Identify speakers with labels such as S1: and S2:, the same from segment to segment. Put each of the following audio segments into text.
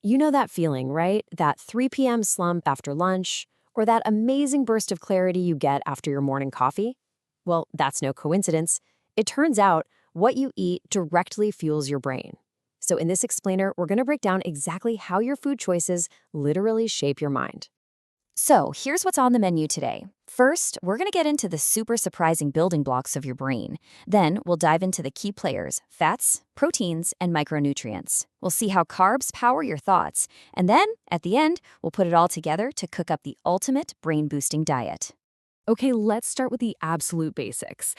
S1: You know that feeling, right? That 3 p.m. slump after lunch, or that amazing burst of clarity you get after your morning coffee? Well, that's no coincidence. It turns out what you eat directly fuels your brain. So in this explainer, we're going to break down exactly how your food choices literally shape your mind.
S2: So, here's what's on the menu today. First, we're going to get into the super surprising building blocks of your brain. Then, we'll dive into the key players: fats, proteins, and micronutrients. We'll see how carbs power your thoughts. And then, at the end, we'll put it all together to cook up the ultimate brain-boosting diet.
S3: Okay, let's start with the absolute basics.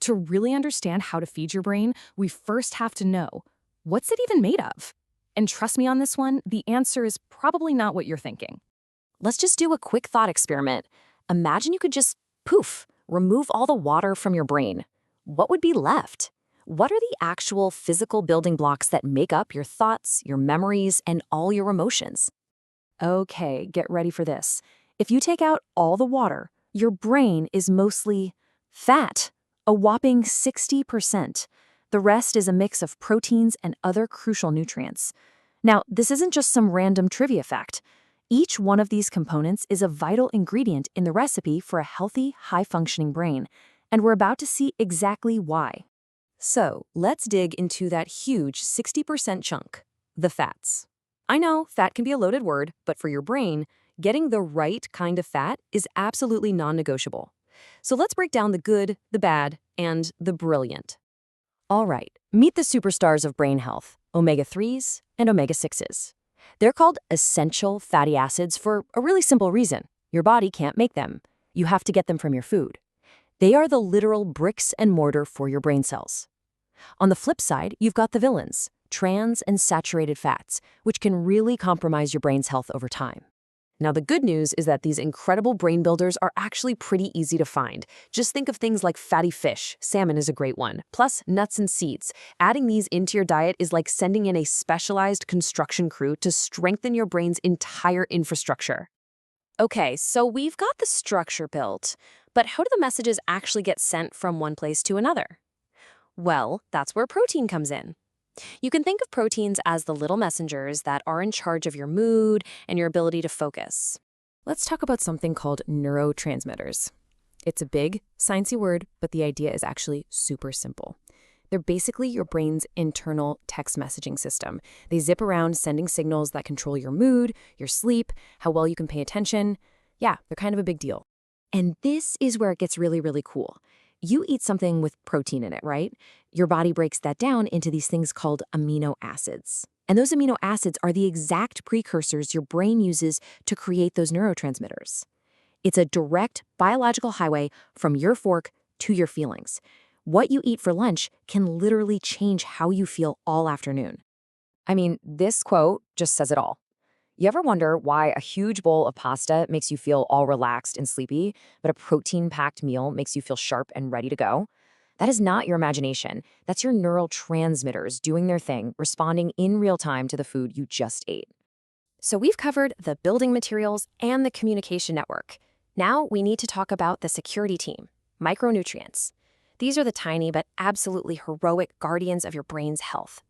S3: To really understand how to feed your brain, we first have to know, what's it even made of? And trust me on this one, the answer is probably not what you're thinking.
S1: Let's just do a quick thought experiment. Imagine you could just, poof, remove all the water from your brain. What would be left? What are the actual physical building blocks that make up your thoughts, your memories, and all your emotions? Okay, get ready for this. If you take out all the water, your brain is mostly fat, a whopping 60%. The rest is a mix of proteins and other crucial nutrients. Now, this isn't just some random trivia fact. Each one of these components is a vital ingredient in the recipe for a healthy, high-functioning brain, and we're about to see exactly why. So, let's dig into that huge 60% chunk, the fats. I know fat can be a loaded word, but for your brain, getting the right kind of fat is absolutely non-negotiable. So let's break down the good, the bad, and the brilliant. All right, meet the superstars of brain health, omega-3s and omega-6s. They're called essential fatty acids for a really simple reason. Your body can't make them. You have to get them from your food. They are the literal bricks and mortar for your brain cells. On the flip side, you've got the villains, trans and saturated fats, which can really compromise your brain's health over time. Now, the good news is that these incredible brain builders are actually pretty easy to find. Just think of things like fatty fish. Salmon is a great one. Plus, nuts and seeds. Adding these into your diet is like sending in a specialized construction crew to strengthen your brain's entire infrastructure. Okay, so we've got the structure built, but how do the messages actually get sent from one place to another? Well, that's where protein comes in. You can think of proteins as the little messengers that are in charge of your mood and your ability to focus. Let's talk about something called neurotransmitters. It's a big, sciencey word, but the idea is actually super simple. They're basically your brain's internal text messaging system. They zip around sending signals that control your mood, your sleep, how well you can pay attention. Yeah, they're kind of a big deal. And this is where it gets really, really cool. You eat something with protein in it, right? Your body breaks that down into these things called amino acids. And those amino acids are the exact precursors your brain uses to create those neurotransmitters. It's a direct biological highway from your fork to your feelings. What you eat for lunch can literally change how you feel all afternoon. This quote just says it all. You ever wonder why a huge bowl of pasta makes you feel all relaxed and sleepy, but a protein-packed meal makes you feel sharp and ready to go? That is not your imagination. That's your neural transmitters doing their thing, responding in real time to the food you just ate. So we've covered the building materials and the communication network. Now we need to talk about the security team, micronutrients. These are the tiny but absolutely heroic guardians of your brain's health.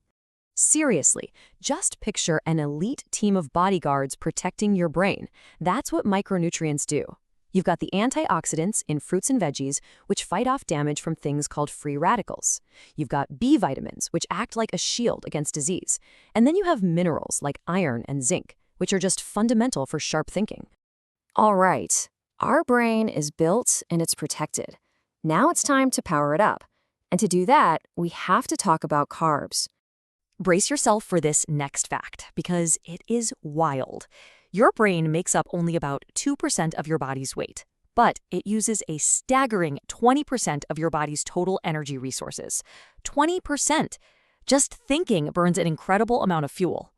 S1: Seriously, just picture an elite team of bodyguards protecting your brain. That's what micronutrients do. You've got the antioxidants in fruits and veggies, which fight off damage from things called free radicals. You've got B vitamins, which act like a shield against disease. And then you have minerals like iron and zinc, which are just fundamental for sharp thinking. All right, our brain is built and it's protected. Now it's time to power it up. And to do that, we have to talk about carbs. Brace yourself for this next fact, because it is wild. Your brain makes up only about 2% of your body's weight, but it uses a staggering 20% of your body's total energy resources. 20%! Just thinking burns an incredible amount of fuel.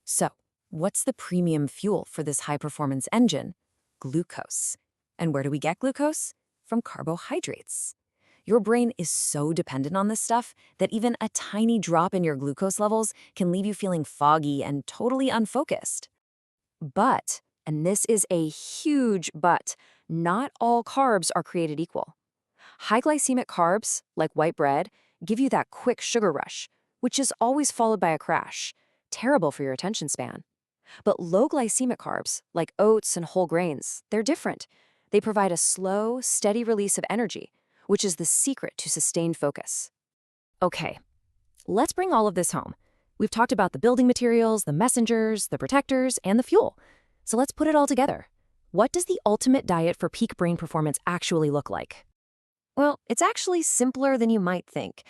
S1: So, what's the premium fuel for this high-performance engine? Glucose. And where do we get glucose? From carbohydrates. Your brain is so dependent on this stuff that even a tiny drop in your glucose levels can leave you feeling foggy and totally unfocused. But, and this is a huge but, not all carbs are created equal. High glycemic carbs, like white bread, give you that quick sugar rush, which is always followed by a crash. Terrible for your attention span.
S2: But low glycemic carbs, like oats and whole grains, they're different. They provide a slow, steady release of energy, which is the secret to sustained focus.
S1: Okay, let's bring all of this home. We've talked about the building materials, the messengers, the protectors, and the fuel. So let's put it all together. What does the ultimate diet for peak brain performance actually look like?
S2: Well, it's actually simpler than you might think.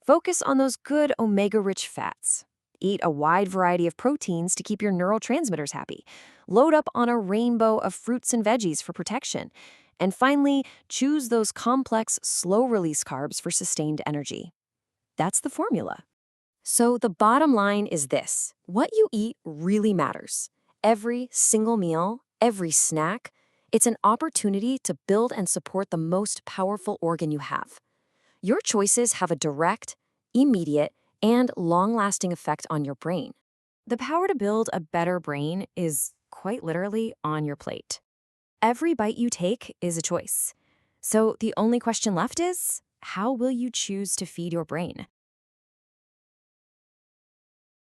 S2: Focus on those good omega-rich fats. Eat a wide variety of proteins to keep your neurotransmitters happy. Load up on a rainbow of fruits and veggies for protection. And finally, choose those complex, slow-release carbs for sustained energy. That's the formula.
S1: So the bottom line is this: what you eat really matters. Every single meal, every snack, it's an opportunity to build and support the most powerful organ you have. Your choices have a direct, immediate, and long-lasting effect on your brain.
S2: The power to build a better brain is quite literally on your plate. Every bite you take is a choice. So the only question left is, how will you choose to feed your brain?